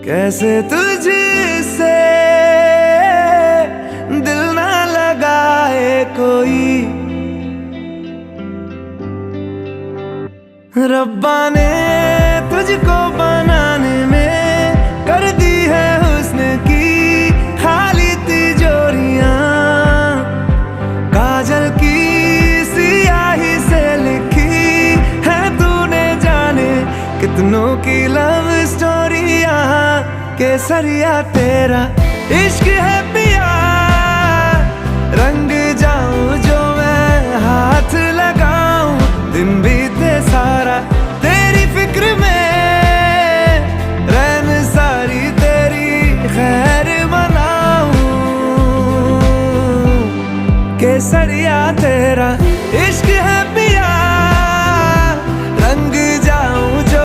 कैसे तुझसे दिल ना लगाए कोई, रब्बा ने तुझको बनाने में कर दी है हुस्न की खाली तिजोरियां, काजल की सियाही से लिखी है तूने जाने कितनों की लव स्टोरियां। केसरिया तेरा इश्क है पिया, रंग जाऊं जो मैं हाथ लगाऊं, दिन बीते सारा तेरी फिक्र में, रैन सारी तेरी खैर मनाऊं। केसरिया तेरा